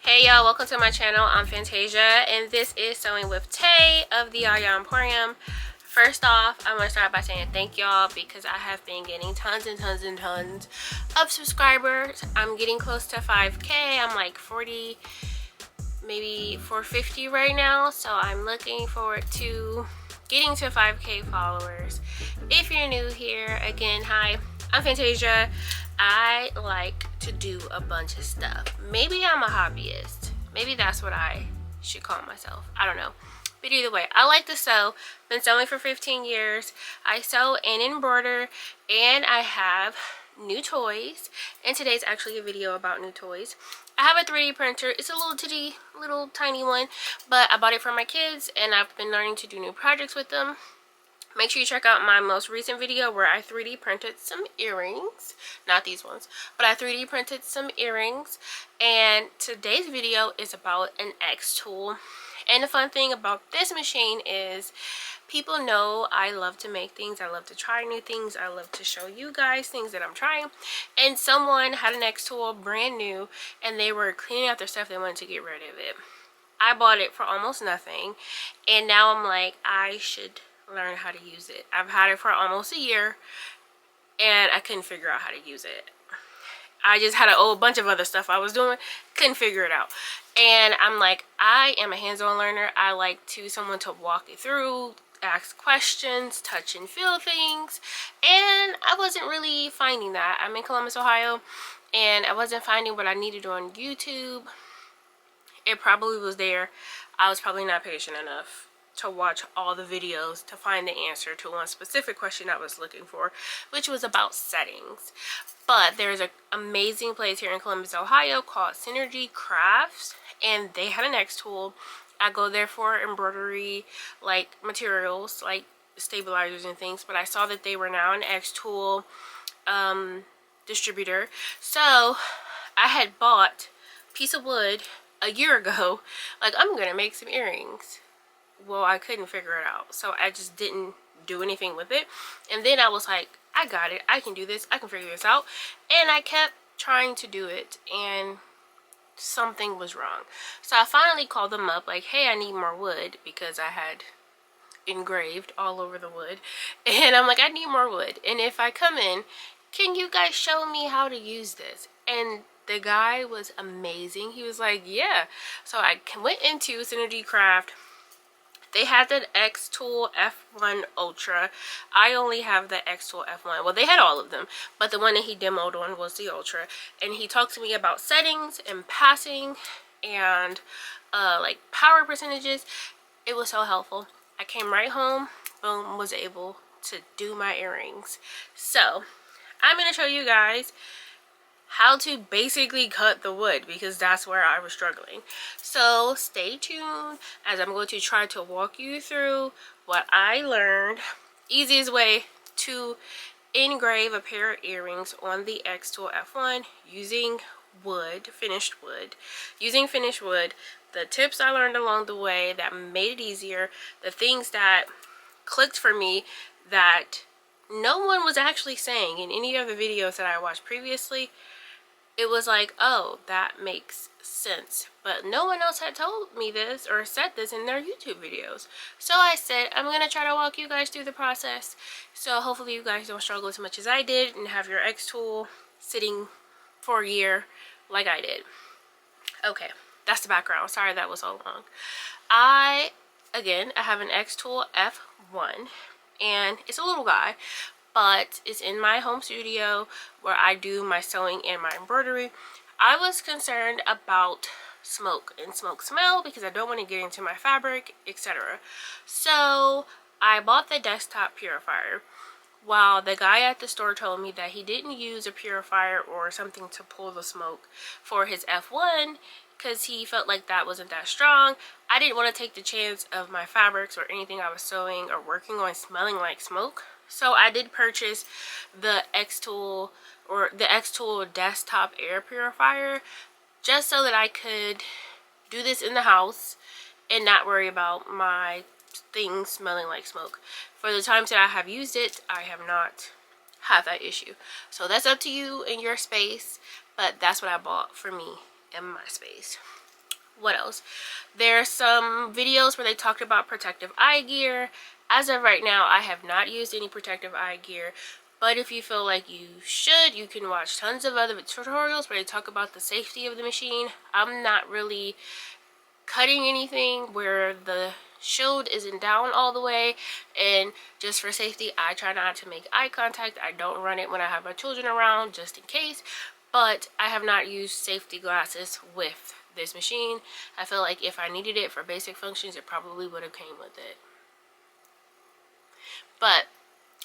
Hey y'all, welcome to my channel. I'm Fantasia and this is Sewing with Tay of the T.A.E Emporium. First off, I want to start by saying thank y'all because I have been getting tons and tons and tons of subscribers. I'm getting close to 5K. I'm like 40, maybe 450 right now. So I'm looking forward to getting to 5K followers. If you're new here, again, hi, I'm Fantasia. I like to do a bunch of stuff. Maybe I'm a hobbyist. Maybe that's what I should call myself. I don't know. But either way, I like to sew. Been sewing for 15 years. I sew and embroider, and I have new toys. And today's actually a video about new toys. I have a 3D printer. It's a little tiny one, but I bought it for my kids, and I've been learning to do new projects with them. Make sure you check out my most recent video where I 3D printed some earrings. Not these ones, but I 3D printed some earrings. And today's video is about an xTool. And the fun thing about this machine is people know I love to make things. I love to try new things. I love to show you guys things that I'm trying. And someone had an xTool brand new and they were cleaning out their stuff. They wanted to get rid of it. I bought it for almost nothing. And now I'm like, I should learn how to use it. I've had it for almost a year and I couldn't figure out how to use it. I just had a whole bunch of other stuff I was doing, couldn't figure it out. And I'm like, I am a hands-on learner. I like someone to walk it through, ask questions, touch and feel things, and I wasn't really finding that. I'm in Columbus, Ohio, and I wasn't finding what I needed on YouTube. It probably was there. I was probably not patient enough to watch all the videos to find the answer to one specific question I was looking for, which was about settings. But there's an amazing place here in Columbus, Ohio called Synergy Crafts, and they had an xTool. I go there for embroidery, like materials, like stabilizers and things, but I saw that they were now an xTool distributor. So I had bought a piece of wood a year ago, like I'm gonna make some earrings. Well, I couldn't figure it out, so I just didn't do anything with it. And then I was like, I got it, I can do this, I can figure this out. And I kept trying to do it and something was wrong. So I finally called them up like, hey, I need more wood, because I had engraved all over the wood. And I'm like, I need more wood, and if I come in, can you guys show me how to use this? And the guy was amazing. He was like, yeah. So I went into Synergy Craft. They had the xTool F1 Ultra. I only have the xTool F1. Well, they had all of them, but the one that he demoed on was the Ultra. And he talked to me about settings and passing and like power percentages. It was so helpful. I came right home, boom, was able to do my earrings. So I'm going to show you guys how to basically cut the wood, because that's where I was struggling. So stay tuned as I'm going to try to walk you through what I learned. Easiest way to engrave a pair of earrings on the xTool F1 using wood, finished wood. Using finished wood, the tips I learned along the way that made it easier, the things that clicked for me that no one was actually saying in any of the videos that I watched previously. It was like, oh, that makes sense. But no one else had told me this or said this in their YouTube videos. So I said, I'm going to try to walk you guys through the process. So hopefully you guys don't struggle as much as I did and have your xTool sitting for a year like I did. Okay, that's the background. Sorry that was so long. I have an xTool F1, and it's a little guy, but it's in my home studio where I do my sewing and my embroidery. I was concerned about smoke and smoke smell because I don't want to get into my fabric, etc. So I bought the desktop purifier. While the guy at the store told me that he didn't use a purifier or something to pull the smoke for his F1 because he felt like that wasn't that strong, I didn't want to take the chance of my fabrics or anything I was sewing or working on smelling like smoke. So I did purchase the xTool, or the xTool desktop air purifier, just so that I could do this in the house and not worry about my things smelling like smoke. For the times that I have used it, I have not had that issue. So that's up to you in your space, but that's what I bought for me in my space. What else? There's some videos where they talked about protective eye gear. As of right now, I have not used any protective eye gear, but if you feel like you should, you can watch tons of other tutorials where they talk about the safety of the machine. I'm not really cutting anything where the shield isn't down all the way, and just for safety, I try not to make eye contact. I don't run it when I have my children around, just in case, but I have not used safety glasses with this machine. I feel like if I needed it for basic functions, it probably would have came with it. But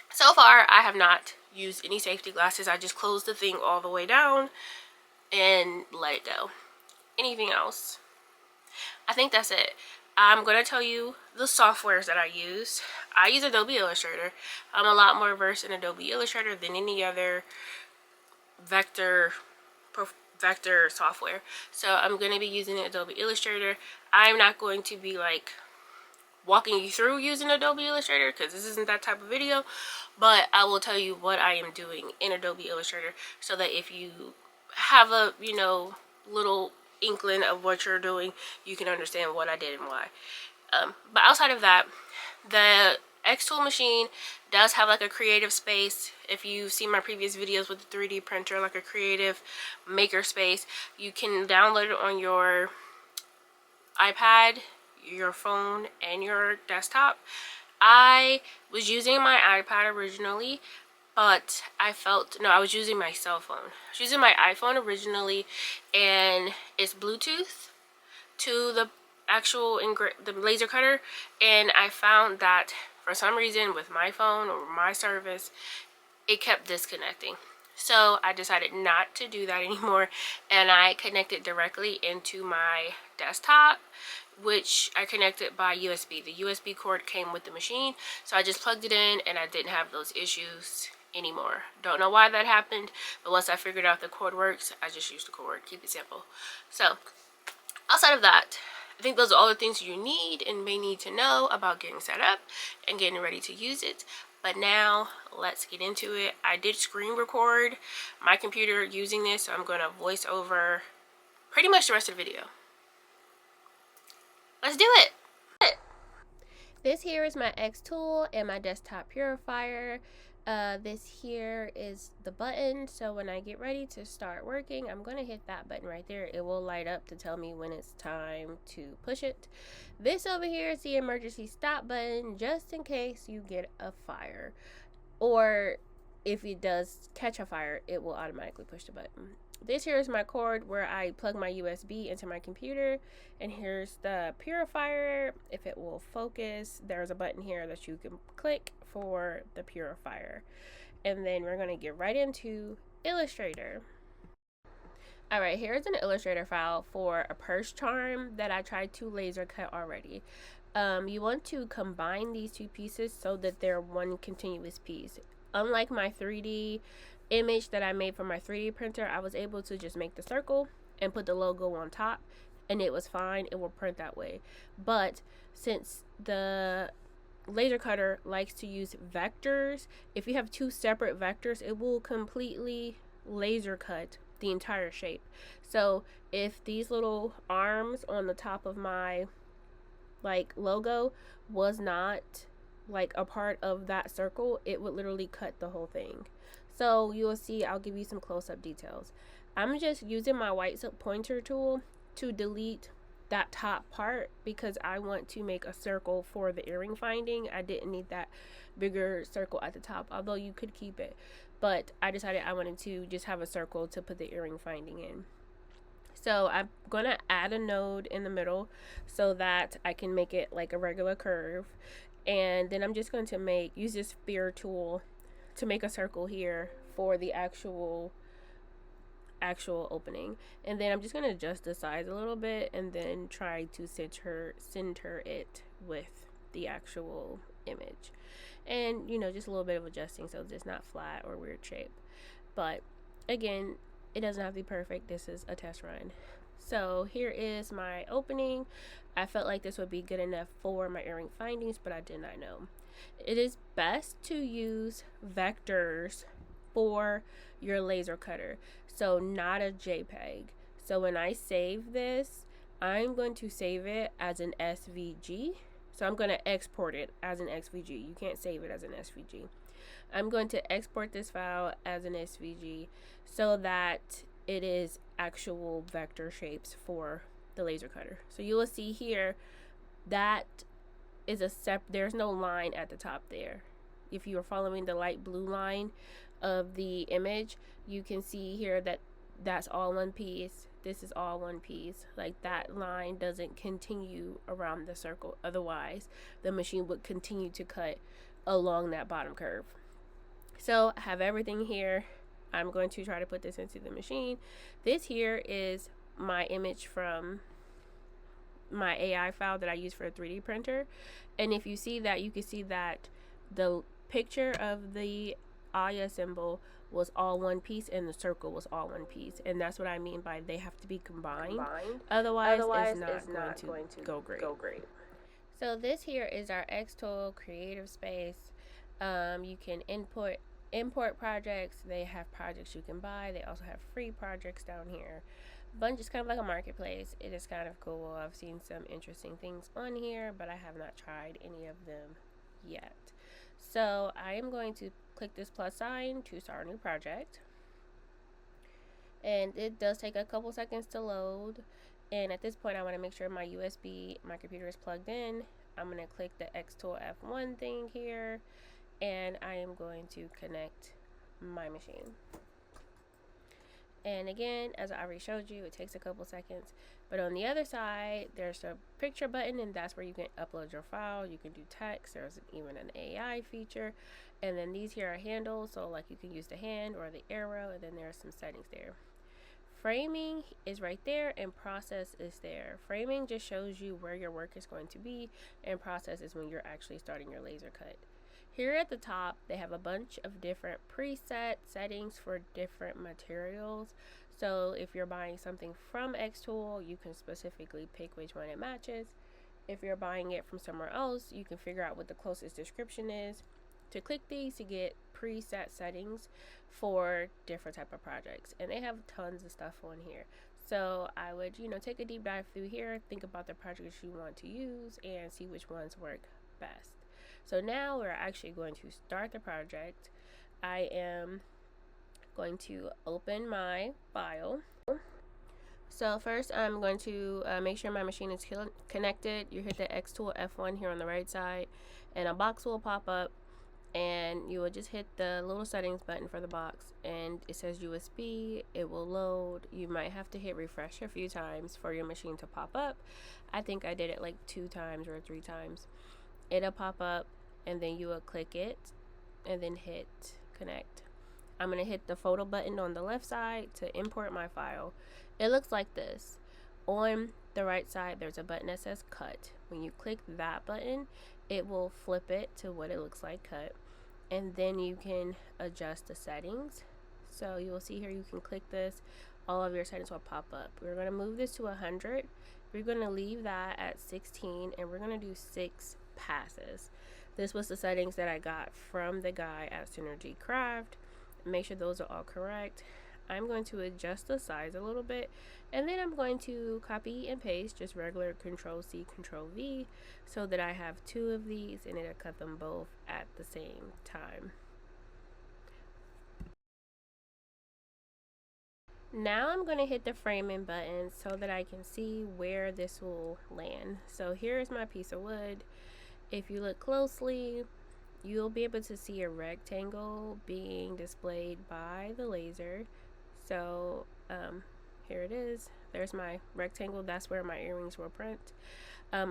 so far, I have not used any safety glasses. I just closed the thing all the way down and let it go. Anything else? I think that's it. I'm going to tell you the softwares that I use. I use Adobe Illustrator. I'm a lot more versed in Adobe Illustrator than any other vector software. So I'm going to be using Adobe Illustrator. I'm not going to be like walking you through using Adobe Illustrator because this isn't that type of video, but I will tell you what I am doing in Adobe Illustrator so that if you have a, you know, little inkling of what you're doing, you can understand what I did and why. But outside of that, the xTool machine does have like a creative space. If you've seen my previous videos with the 3D printer, like a creative maker space, you can download it on your iPad, your phone, and your desktop. I was using my iPad originally, but I was using my cell phone. I was using my iPhone originally, and it's Bluetooth to the actual the laser cutter, and I found that for some reason with my phone or my service, it kept disconnecting. So I decided not to do that anymore, and I connected directly into my desktop, which I connected by USB. The USB cord came with the machine, so I just plugged it in and I didn't have those issues anymore. Don't know why that happened, but once I figured out the cord works, I just used the cord. Keep it simple. So outside of that, I think those are all the things you need and may need to know about getting set up and getting ready to use it. But now let's get into it. I did screen record my computer using this, so I'm going to voice over pretty much the rest of the video. Let's do it. This here is my xTool and my desktop purifier. This here is the button, so when I get ready to start working, I'm going to hit that button right there. It will light up to tell me when it's time to push it. This over here is the emergency stop button, just in case you get a fire, or if it does catch a fire, it will automatically push the button. This here is my cord where I plug my USB into my computer, and here's the purifier. If it will focus, there's a button here that you can click for the purifier. And then we're going to get right into Illustrator. Alright, here's an Illustrator file for a purse charm that I tried to laser cut already. You want to combine these two pieces so that they're one continuous piece. Unlike my 3D image that I made for my 3D printer, I was able to just make the circle and put the logo on top, and it was fine. It will print that way. But since the laser cutter likes to use vectors, if you have two separate vectors, it will completely laser cut the entire shape. So if these little arms on the top of my logo was not like a part of that circle, it would literally cut the whole thing. So you will see, I'll give you some close-up details. I'm just using my white pointer tool to delete that top part because I want to make a circle for the earring finding. I didn't need that bigger circle at the top, although you could keep it, but I decided I wanted to just have a circle to put the earring finding in. So I'm going to add a node in the middle so that I can make it like a regular curve. And then I'm just going to use this sphere tool to make a circle here for the actual opening. And then I'm just going to adjust the size a little bit and then try to center it with the actual image. And, you know, just a little bit of adjusting so it's not flat or weird shape. But again, it doesn't have to be perfect. This is a test run. So here is my opening. I felt like this would be good enough for my earring findings, but I did not know. It is best to use vectors for your laser cutter, so not a JPEG. So when I save this, I'm going to save it as an SVG. So I'm going to export it as an SVG. You can't save it as an SVG. I'm going to export this file as an SVG so that it is actual vector shapes for the laser cutter. So you will see here that is there's no line at the top there. If you are following the light blue line of the image, you can see here that that's all one piece. This is all one piece. Like, that line doesn't continue around the circle. Otherwise, the machine would continue to cut along that bottom curve. So I have everything here. I'm going to try to put this into the machine. This here is my image from my AI file that I use for a 3D printer. And if you see that, you can see that the picture of the Aya symbol was all one piece and the circle was all one piece. And that's what I mean by they have to be combined. Otherwise it's not going to go great. So this here is our xTool creative space. You can import projects. They have projects you can buy. They also have free projects down here. It's kind of like a marketplace. It is kind of cool. I've seen some interesting things on here, but I have not tried any of them yet. So I am going to click this plus sign to start a new project. And it does take a couple seconds to load. And at this point, I want to make sure my computer is plugged in. I'm going to click the xTool F1 thing here, and I am going to connect my machine. And again, as I already showed you, it takes a couple seconds. But on the other side, there's a picture button, and that's where you can upload your file. You can do text. There's even an AI feature. And then these here are handles, so like you can use the hand or the arrow, and then there's some settings there. Framing is right there, and process is there. Framing just shows you where your work is going to be, and process is when you're actually starting your laser cut. Here at the top, they have a bunch of different preset settings for different materials. So if you're buying something from xTool, you can specifically pick which one it matches. If you're buying it from somewhere else, you can figure out what the closest description is to click these to get preset settings for different type of projects. And they have tons of stuff on here. So I would, take a deep dive through here, think about the projects you want to use, and see which ones work best. So now we're actually going to start the project. I am going to open my file. So first I'm going to make sure my machine is connected. You hit the xTool F1 here on the right side, and a box will pop up, and you will just hit the little settings button for the box, and it says USB. It will load. You might have to hit refresh a few times for your machine to pop up. I think I did it like 2 times or 3 times. It'll pop up, and then you will click it and then hit connect. I'm going to hit the photo button on the left side to import my file. It looks like this. On the right side, there's a button that says cut. When you click that button, it will flip it to what it looks like cut, and then you can adjust the settings. So you will see here, you can click this, all of your settings will pop up. We're going to move this to 100. We're going to leave that at 16, and we're going to do 6 passes. This was the settings that I got from the guy at Synergy Craft. Make sure those are all correct. I'm going to adjust the size a little bit, and then I'm going to copy and paste just regular Control-C, Control-V, so that I have 2 of these, and it'll cut them both at the same time. Now I'm going to hit the framing button so that I can see where this will land. So here's my piece of wood. If you look closely, you'll be able to see a rectangle being displayed by the laser. So here it is. There's my rectangle. That's where my earrings will print. I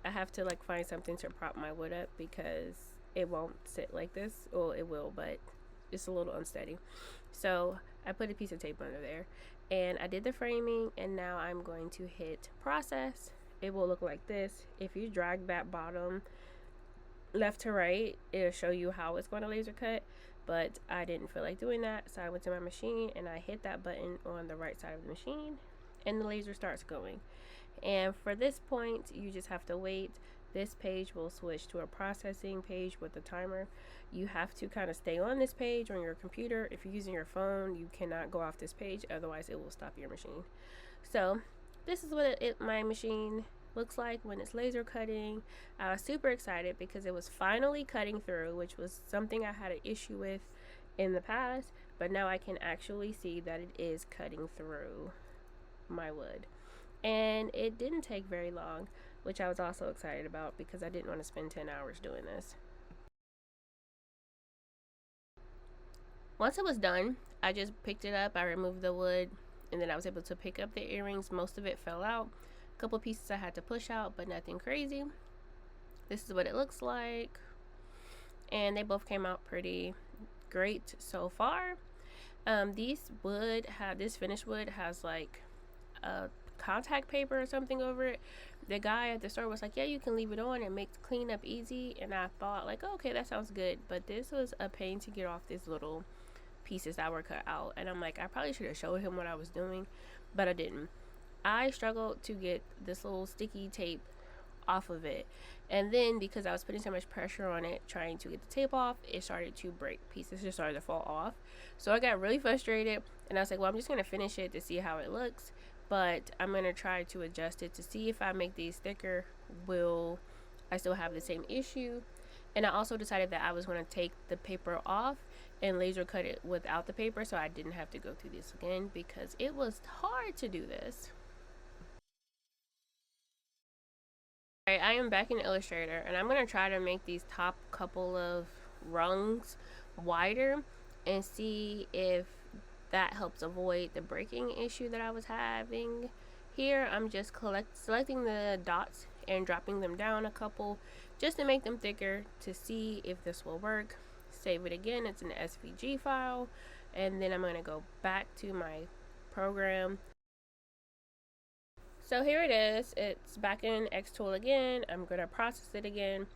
have to find something to prop my wood up because it won't sit like this. Well, it will, but it's a little unsteady. So I put a piece of tape under there, and I did the framing, and now I'm going to hit process. It will look like this. If you drag that bottom left to right, it'll show you how it's going to laser cut, but I didn't feel like doing that, so I went to my machine and I hit that button on the right side of the machine, and the laser starts going. And for this point, you just have to wait. This page will switch to a processing page with a timer. You have to kind of stay on this page on your computer. If you're using your phone, you cannot go off this page, otherwise it will stop your machine. So this is what my machine looks like when it's laser cutting. I was super excited because it was finally cutting through, which was something I had an issue with in the past, but now I can actually see that it is cutting through my wood. And it didn't take very long, which I was also excited about because I didn't want to spend 10 hours doing this. Once it was done, I just picked it up, I removed the wood, and then I was able to pick up the earrings. Most of it fell out. A couple pieces I had to push out, but nothing crazy. This is what it looks like. And they both came out pretty great so far. This finished wood has like a contact paper or something over it. The guy at the store was like, yeah, you can leave it on and make the cleanup easy. And I thought like, oh, okay, that sounds good. But this was a pain to get off these little pieces that were cut out. And I'm like, I probably should have showed him what I was doing, but I didn't. I struggled to get this little sticky tape off of it. And then because I was putting so much pressure on it trying to get the tape off, it started to break. Pieces just started to fall off. So I got really frustrated and I was like, well, I'm just going to finish it to see how it looks. But I'm going to try to adjust it to see if I make these thicker, will I still have the same issue. And I also decided that I was going to take the paper off and laser cut it without the paper so I didn't have to go through this again because it was hard to do this. Alright, I am back in Illustrator and I'm going to try to make these top couple of rungs wider and see if that helps avoid the breaking issue that I was having. Here I'm just selecting the dots and dropping them down a couple just to make them thicker to see if this will work. Save it again, it's an SVG file, and then I'm going to go back to my program. So here it is, it's back in xTool again. I'm going to process it again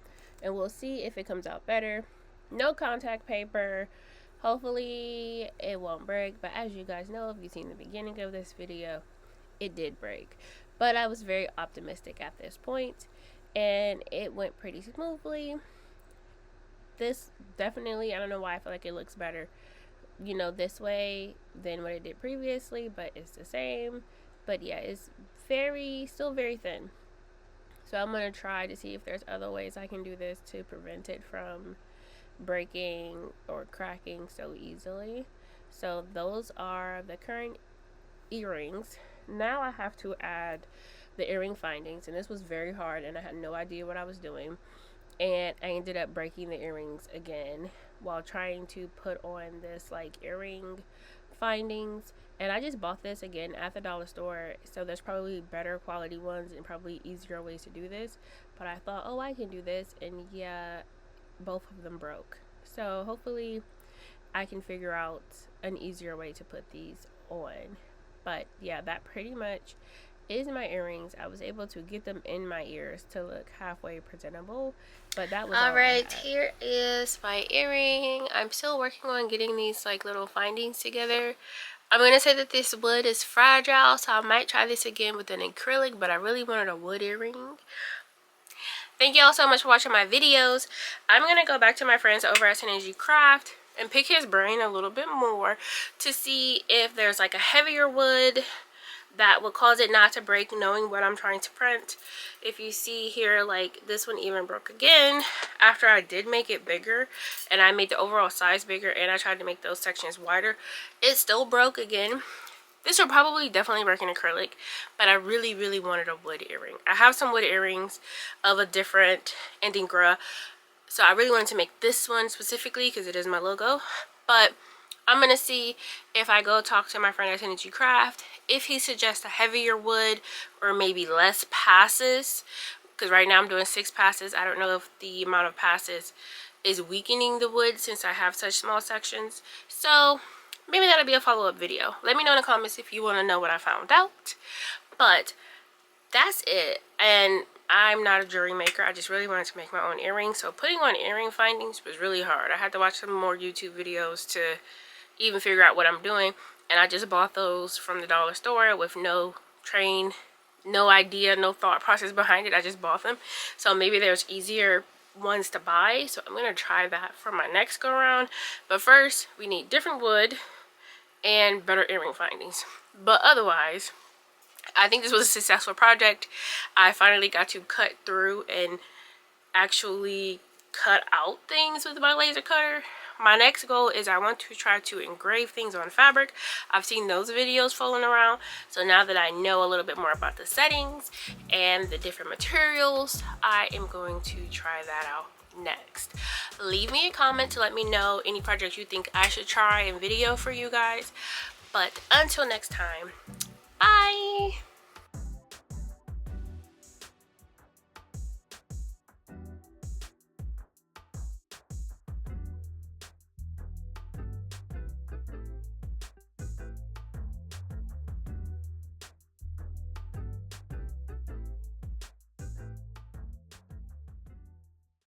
and we'll see if it comes out better. No contact paper. Hopefully it won't break, but as you guys know, if you've seen the beginning of this video, it did break. But I was very optimistic at this point and it went pretty smoothly. This definitely, I don't know why I feel like it looks better, you know, this way than what it did previously, but it's the same. But yeah, it's still very thin. So I'm going to try to see if there's other ways I can do this to prevent it from breaking or cracking so easily. So those are the current earrings. Now I have to add the earring findings, and this was very hard and I had no idea what I was doing, and I ended up breaking the earrings again while trying to put on this like earring findings. And I just bought this again at the dollar store, so there's probably better quality ones and probably easier ways to do this, but I thought, oh, I can do this, and yeah, both of them broke. So hopefully I can figure out an easier way to put these on. But yeah, that pretty much is my earrings. I was able to get them in my ears to look halfway presentable, but that was all right. Here is my earring. I'm still working on getting these like little findings together. I'm going to say that this wood is fragile, so I might try this again with an acrylic, but I really wanted a wood earring. Thank you all so much for watching my videos. I'm going to go back to my friends over at Synergy Craft and pick his brain a little bit more to see if there's like a heavier wood that would cause it not to break, knowing what I'm trying to print. If you see here, like this one even broke again after I did make it bigger and I made the overall size bigger and I tried to make those sections wider, it still broke again. This will probably definitely work in acrylic, but I really wanted a wood earring. I have some wood earrings of a different engraver, so I really wanted to make this one specifically because it is my logo. But I'm going to see if I go talk to my friend at Synergy Craft, if he suggests a heavier wood or maybe less passes, because right now I'm doing 6 passes. I don't know if the amount of passes is weakening the wood since I have such small sections. So maybe that'll be a follow-up video. Let me know in the comments if you want to know what I found out. But that's it. And I'm not a jewelry maker. I just really wanted to make my own earrings. So putting on earring findings was really hard. I had to watch some more YouTube videos to even figure out what I'm doing. And I just bought those from the dollar store with no idea, no thought process behind it. I just bought them. So maybe there's easier ones to buy. So I'm going to try that for my next go around. But first, we need different wood and better earring findings. But otherwise, I think this was a successful project. I finally got to cut through and actually cut out things with my laser cutter. My next goal is I want to try to engrave things on fabric. I've seen those videos floating around, so now that I know a little bit more about the settings and the different materials, I am going to try that out next. Leave me a comment to let me know any projects you think I should try and video for you guys. But until next time, bye!